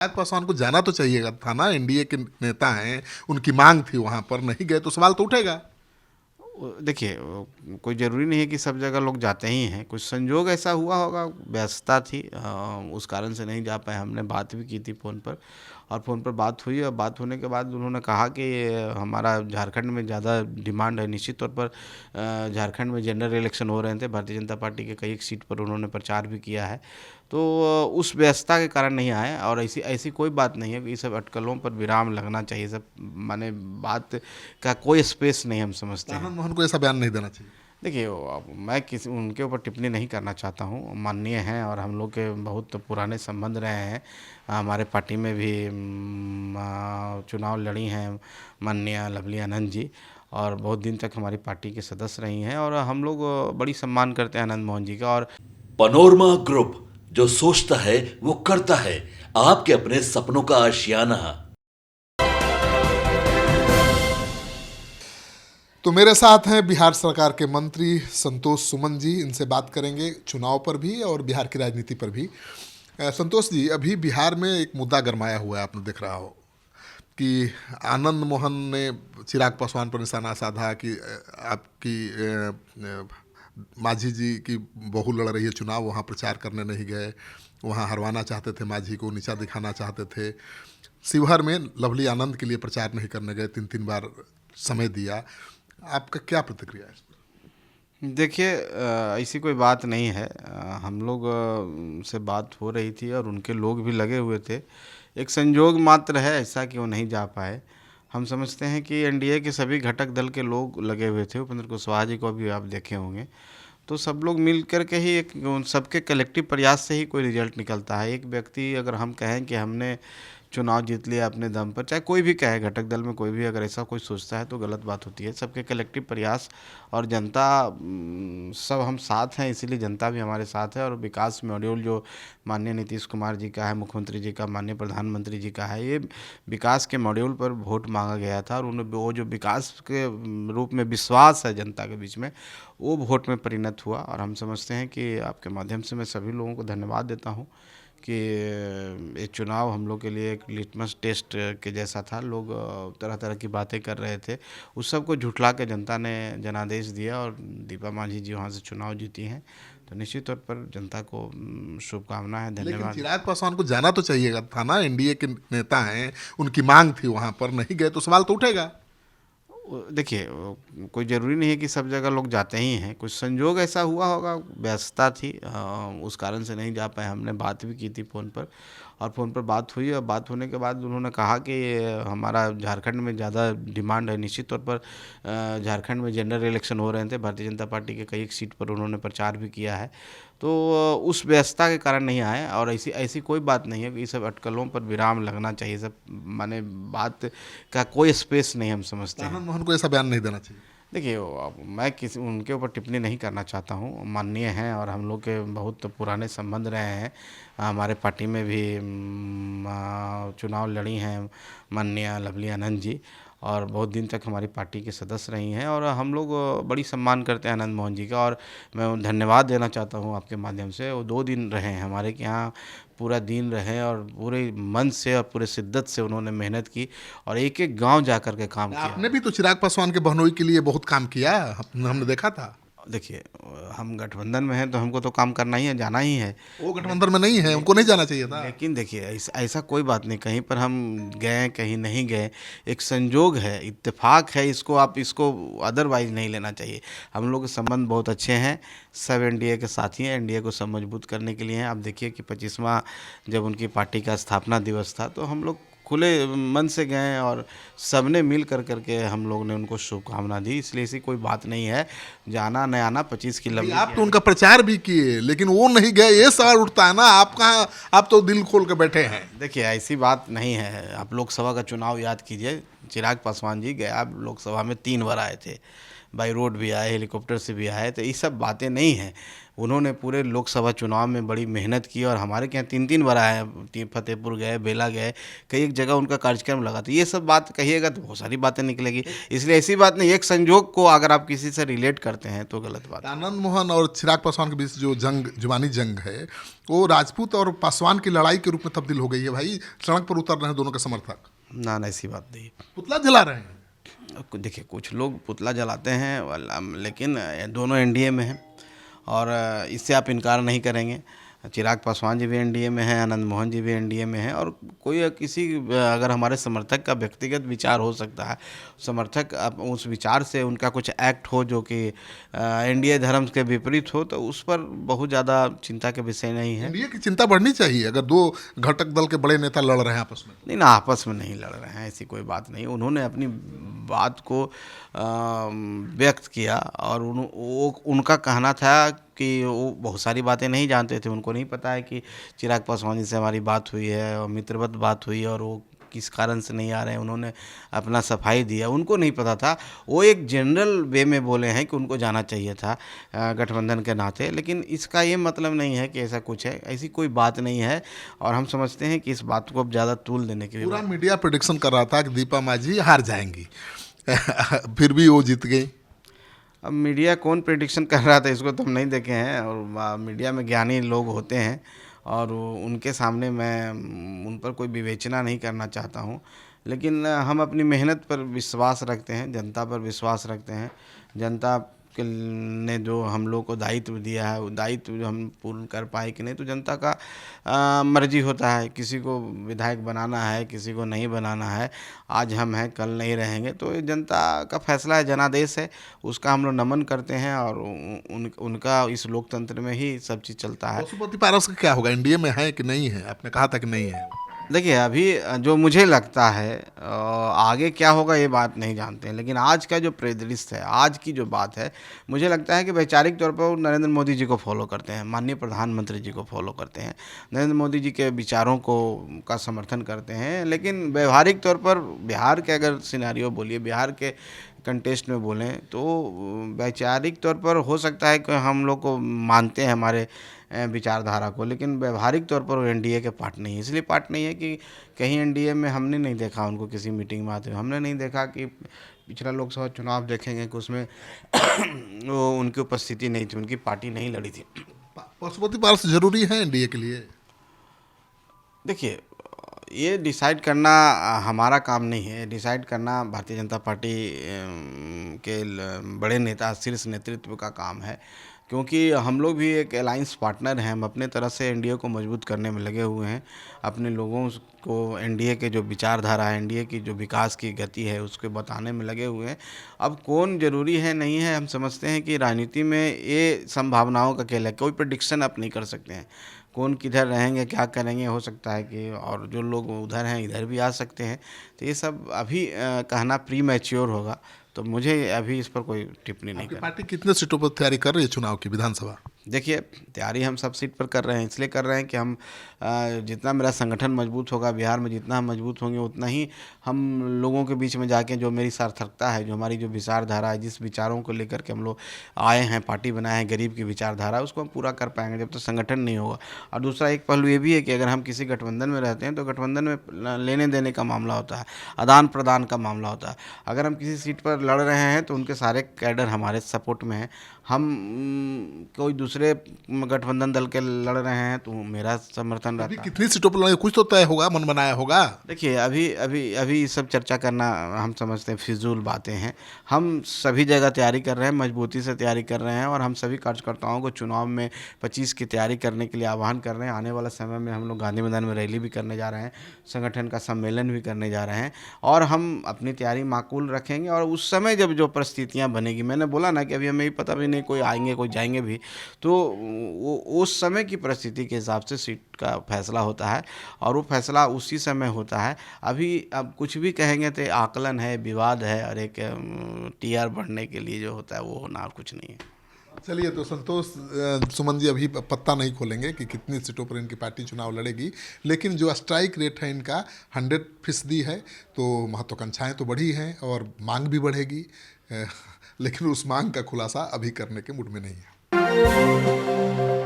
चिराग पासवान को जाना तो चाहिए था ना, एनडीए के नेता हैं, उनकी मांग थी, वहां पर नहीं गए तो सवाल तो उठेगा। देखिए, कोई ज़रूरी नहीं है कि सब जगह लोग जाते ही हैं। कुछ संजोग ऐसा हुआ होगा, व्यस्तता थी, उस कारण से नहीं जा पाए। हमने बात भी की थी फ़ोन पर, और फ़ोन पर बात हुई, और बात होने के बाद उन्होंने कहा कि हमारा झारखंड में ज़्यादा डिमांड है। निश्चित तौर पर झारखंड में जनरल इलेक्शन हो रहे थे, भारतीय जनता पार्टी के कई एक सीट पर उन्होंने प्रचार भी किया है। तो उस व्यस्तता के कारण नहीं आए, और ऐसी ऐसी कोई बात नहीं है कि ये सब अटकलों पर विराम लगना चाहिए। सब माने बात का कोई स्पेस नहीं, हम समझते हैं। आनंद मोहन को ऐसा बयान नहीं देना चाहिए। देखिए, अब मैं किसी उनके ऊपर टिप्पणी नहीं करना चाहता हूँ। माननीय हैं, और हम लोग के बहुत पुराने संबंध रहे हैं। हमारे पार्टी में भी चुनाव लड़ी हैं माननीय लवली आनंद जी, और बहुत दिन तक हमारी पार्टी के सदस्य रही हैं, और हम लोग बड़ी सम्मान करते हैं आनंद मोहन जी का। और पनोरमा ग्रुप, जो सोचता है वो करता है। आपके अपने सपनों का आशियाना। तो मेरे साथ हैं बिहार सरकार के मंत्री संतोष सुमन जी। इनसे बात करेंगे चुनाव पर भी और बिहार की राजनीति पर भी। संतोष जी, अभी बिहार में एक मुद्दा गरमाया हुआ है, आपने देख रहा हो कि आनंद मोहन ने चिराग पासवान पर निशाना साधा कि आपकी माझी जी की बहू लड़ रही है चुनाव, वहाँ प्रचार करने नहीं गए, वहाँ हरवाना चाहते थे, माझी को नीचा दिखाना चाहते थे। शिवहर में लवली आनंद के लिए प्रचार नहीं करने गए, 3 3 बार समय दिया। आपका क्या प्रतिक्रिया है इस पर? देखिए, ऐसी कोई बात नहीं है। हम लोग से बात हो रही थी, और उनके लोग भी लगे हुए थे। एक संजोग मात्र है ऐसा कि वो नहीं जा पाए। हम समझते हैं कि एनडीए के सभी घटक दल के लोग लगे हुए थे। उपेंद्र कुशवाहा जी को भी आप देखे होंगे। तो सब लोग मिल कर के ही, एक उन सबके कलेक्टिव प्रयास से ही कोई रिजल्ट निकलता है। एक व्यक्ति अगर हम कहें कि हमने चुनाव जीत लिया अपने दम पर, चाहे कोई भी कहे, घटक दल में कोई भी अगर ऐसा कोई सोचता है तो गलत बात होती है। सबके कलेक्टिव प्रयास और जनता, सब हम साथ हैं, इसीलिए जनता भी हमारे साथ है। और विकास मॉड्यूल जो माननीय नीतीश कुमार जी का है, मुख्यमंत्री जी का, माननीय प्रधानमंत्री जी का है, ये विकास के मॉड्यूल पर वोट मांगा गया था, और उन्हें वो जो विकास के रूप में विश्वास है जनता के बीच में, वो वोट में परिणत हुआ। और हम समझते हैं कि आपके माध्यम से मैं सभी लोगों को धन्यवाद देता हूँ कि ये चुनाव हम लोग के लिए एक लिटमस टेस्ट के जैसा था। लोग तरह तरह की बातें कर रहे थे, उस सब को झुठला के जनता ने जनादेश दिया, और दीपा मांझी जी वहाँ से चुनाव जीती हैं। तो निश्चित तौर पर जनता को शुभकामना है, लेकिन धन्यवाद। चिराग पासवान को जाना तो चाहिए था ना, एनडीए के नेता हैं, उनकी मांग थी, वहां पर नहीं गए तो सवाल तो उठेगा। देखिए, कोई ज़रूरी नहीं है कि सब जगह लोग जाते ही हैं। कुछ संजोग ऐसा हुआ होगा, व्यस्तता थी, उस कारण से नहीं जा पाए। हमने बात भी की थी फ़ोन पर, और फ़ोन पर बात हुई, और बात होने के बाद उन्होंने कहा कि हमारा झारखंड में ज़्यादा डिमांड है। निश्चित तौर पर झारखंड में जनरल इलेक्शन हो रहे थे, भारतीय जनता पार्टी के कई एक सीट पर उन्होंने प्रचार भी किया है। तो उस व्यस्तता के कारण नहीं आए, और ऐसी ऐसी कोई बात नहीं है कि ये सब अटकलों पर विराम लगना चाहिए। सब माने बात का कोई स्पेस नहीं, हम समझते हैं। आनंद मोहन को ऐसा बयान नहीं देना चाहिए। देखिए, अब मैं किसी उनके ऊपर टिप्पणी नहीं करना चाहता हूँ। माननीय हैं, और हम लोग के बहुत पुराने संबंध रहे हैं। हमारे पार्टी में भी चुनाव लड़ी हैं माननीय लवली आनंद जी, और बहुत दिन तक हमारी पार्टी के सदस्य रही हैं, और हम लोग बड़ी सम्मान करते हैं आनंद मोहन जी का। और मैं धन्यवाद देना चाहता हूँ आपके माध्यम से। वो 2 दिन रहे हैं हमारे के यहाँ, पूरा दिन रहे, और पूरे मन से और पूरे शिद्दत से उन्होंने मेहनत की, और एक एक गांव जा कर के काम किया। आपने भी तो चिराग पासवान के बहनोई के लिए बहुत काम किया, हमने देखा था। देखिए, हम गठबंधन में हैं तो हमको तो काम करना ही है, जाना ही है। वो गठबंधन में नहीं है, उनको नहीं जाना चाहिए था। लेकिन देखिए, ऐसा ऐसा कोई बात नहीं, कहीं पर हम गए कहीं नहीं गए, एक संजोग है, इत्तेफाक है। इसको आप इसको अदरवाइज नहीं लेना चाहिए। हम लोग के संबंध बहुत अच्छे हैं, सब एनडीए के साथी हैं, एनडीए को सब मजबूत करने के लिए हैं। आप देखिए कि 25वां जब उनकी पार्टी का स्थापना दिवस था, तो हम लोग खुले मन से गए, और सबने मिल कर करके हम लोग ने उनको शुभकामना दी। इसलिए ऐसी कोई बात नहीं है, जाना न आना 25 की लंबी आप तो उनका प्रचार भी किए, लेकिन वो नहीं गए, ये सवाल उठता है ना। आप कहाँ, आप तो दिल खोल के बैठे हैं। देखिए, ऐसी बात नहीं है। आप लोकसभा का चुनाव याद कीजिए, चिराग पासवान जी गया लोकसभा में 3 बार आए थे। बाई रोड भी आए, हेलीकॉप्टर से भी आए, तो ये सब बातें नहीं हैं। उन्होंने पूरे लोकसभा चुनाव में बड़ी मेहनत की और हमारे के यहाँ 3-3 बार आए हैं, फतेहपुर गए, बेला गए, कई एक जगह उनका कार्यक्रम लगा। तो ये सब बात कहिएगा तो बहुत सारी बातें निकलेगी, इसलिए ऐसी बात नहीं, एक संजोग को अगर आप किसी से रिलेट करते हैं तो गलत बात है। आनंद मोहन और चिराग पासवान के बीच जो जंग, जुबानी जंग है, वो राजपूत और पासवान की लड़ाई के रूप में तब्दील हो गई है। भाई सड़क पर उतर रहे हैं दोनों के समर्थक, ना ना, ऐसी बात नहीं है। पुतला जला रहे हैं। देखिए, कुछ लोग पुतला जलाते हैं लेकिन दोनों एनडीए में हैं और इससे आप इनकार नहीं करेंगे। चिराग पासवान जी भी एनडीए में हैं, आनंद मोहन जी भी एनडीए में हैं, और कोई किसी अगर हमारे समर्थक का व्यक्तिगत विचार हो सकता है, समर्थक उस विचार से उनका कुछ एक्ट हो जो कि एनडीए धर्म के विपरीत हो, तो उस पर बहुत ज़्यादा चिंता के विषय नहीं है। एनडीए की चिंता बढ़नी चाहिए अगर दो घटक दल के बड़े नेता लड़ रहे हैं आपस में। नहीं ना, आपस में नहीं लड़ रहे हैं, ऐसी कोई बात नहीं। उन्होंने अपनी बात को व्यक्त किया और उनका कहना था कि वो बहुत सारी बातें नहीं जानते थे। उनको नहीं पता है कि चिराग पासवान जी से हमारी बात हुई है और मित्रवत बात हुई है और वो किस कारण से नहीं आ रहे हैं। उन्होंने अपना सफाई दिया, उनको नहीं पता था। वो एक जनरल वे में बोले हैं कि उनको जाना चाहिए था गठबंधन के नाते, लेकिन इसका ये मतलब नहीं है कि ऐसा कुछ है, ऐसी कोई बात नहीं है। और हम समझते हैं कि इस बात को अब ज़्यादा तूल देने की पूरा मीडिया प्रेडिक्शन कर रहा था कि दीपा मांझी हार जाएंगी फिर भी वो जीत गई। अब मीडिया कौन प्रेडिक्शन कर रहा था इसको तो हम नहीं देखे हैं, और मीडिया में ज्ञानी लोग होते हैं और उनके सामने मैं उन पर कोई विवेचना नहीं करना चाहता हूं। लेकिन हम अपनी मेहनत पर विश्वास रखते हैं, जनता पर विश्वास रखते हैं। जनता के ने जो हम लोग को दायित्व दिया है, वो दायित्व जो हम पूर्ण कर पाए कि नहीं, तो जनता का मर्जी होता है। किसी को विधायक बनाना है, किसी को नहीं बनाना है। आज हम हैं, कल नहीं रहेंगे, तो ये जनता का फैसला है, जनादेश है, उसका हम लोग नमन करते हैं और उनका इस लोकतंत्र में ही सब चीज़ चलता है। पशुपति पारस का क्या होगा, एनडीए में है कि नहीं है? आपने कहा था कि नहीं है। देखिए, अभी जो मुझे लगता है आगे क्या होगा ये बात नहीं जानते हैं, लेकिन आज का जो परिदृश्य है, आज की जो बात है, मुझे लगता है कि वैचारिक तौर पर वो नरेंद्र मोदी जी को फॉलो करते हैं, माननीय प्रधानमंत्री जी को फॉलो करते हैं, नरेंद्र मोदी जी के विचारों को का समर्थन करते हैं। लेकिन व्यवहारिक तौर पर बिहार के अगर सिनेरियो बोलिए, बिहार के कंटेस्ट में बोलें, तो वैचारिक तौर पर हो सकता है कि हम लोग को मानते हैं हमारे विचारधारा को, लेकिन व्यवहारिक तौर पर वो एनडीए के पार्ट नहीं है। इसलिए पार्ट नहीं है कि कहीं एनडीए में हमने नहीं देखा उनको किसी मीटिंग में आते हुए, हमने नहीं देखा कि पिछला लोकसभा चुनाव देखेंगे कि उसमें वो उनकी उपस्थिति नहीं थी, उनकी पार्टी नहीं लड़ी थी। पशुपति पारस जरूरी है एनडीए के लिए? देखिए, ये डिसाइड करना हमारा काम नहीं है, डिसाइड करना भारतीय जनता पार्टी के बड़े नेता, शीर्ष नेतृत्व का काम है, क्योंकि हम लोग भी एक अलायंस पार्टनर हैं। हम अपने तरह से एनडीए को मजबूत करने में लगे हुए हैं, अपने लोगों को एनडीए के जो विचारधारा है, एनडीए की जो विकास की गति है, उसको बताने में लगे हुए हैं। अब कौन जरूरी है नहीं है, हम समझते हैं कि राजनीति में ये संभावनाओं का खेल है, कोई प्रेडिक्शन आप नहीं कर सकते हैं। कौन किधर रहेंगे, क्या करेंगे, हो सकता है कि और जो लोग उधर हैं इधर भी आ सकते हैं। तो ये सब अभी कहना प्री मैच्योर होगा, तो मुझे अभी इस पर कोई टिप्पणी नहीं करनी। पार्टी कितने सीटों पर तैयारी कर रही है चुनाव की, विधानसभा? देखिए, तैयारी हम सब सीट पर कर रहे हैं, इसलिए कर रहे हैं कि हम जितना मेरा संगठन मजबूत होगा बिहार में, जितना हम मजबूत होंगे उतना ही हम लोगों के बीच में जाके जो मेरी सार्थकता है, जो हमारी जो विचारधारा है, जिस विचारों को लेकर के हम लोग आए हैं, पार्टी बनाए हैं, गरीब की विचारधारा, उसको हम पूरा कर पाएंगे जब तक संगठन नहीं होगा। और दूसरा एक पहलू ये भी है कि अगर हम किसी गठबंधन में रहते हैं तो गठबंधन में लेने देने का मामला होता है, आदान प्रदान का मामला होता है। अगर हम किसी सीट पर लड़ रहे हैं तो उनके सारे कैडर हमारे सपोर्ट में हैं। हम कोई दूसरे गठबंधन दल के लड़ रहे हैं तो मेरा समर्थन रहता है। कितनी सीटों पर लड़े, कुछ तो तय होगा, मन बनाया होगा। देखिए, अभी सब चर्चा करना हम समझते हैं फिजूल बातें हैं। हम सभी जगह तैयारी कर रहे हैं, मजबूती से तैयारी कर रहे हैं, और हम सभी कार्यकर्ताओं को चुनाव में 25 की तैयारी करने के लिए आह्वान कर रहे हैं। आने वाला समय में हम लोग गांधी मैदान में रैली भी करने जा रहे हैं, संगठन का सम्मेलन भी करने जा रहे हैं, और हम अपनी तैयारी माकूल रखेंगे। और उस समय जब जो परिस्थितियाँ बनेगी, मैंने बोला ना कि अभी हमें पता भी नहीं, कोई आएंगे कोई जाएंगे भी, तो वो उस समय की परिस्थिति के हिसाब से सीट का फैसला होता है, और वो फैसला उसी समय होता है। अभी अब कुछ भी कहेंगे तो आकलन है, विवाद है, और एक टीआर बढ़ने के लिए जो होता है वो होना, और कुछ नहीं है। चलिए, तो संतोष सुमन जी अभी पत्ता नहीं खोलेंगे कि कितनी सीटों पर इनकी पार्टी चुनाव लड़ेगी, लेकिन जो स्ट्राइक रेट है इनका 100% है, तो महत्वाकांक्षाएँ तो बढ़ी हैं और मांग भी बढ़ेगी। लेकिन उस मांग का खुलासा अभी करने के मूड में नहीं है।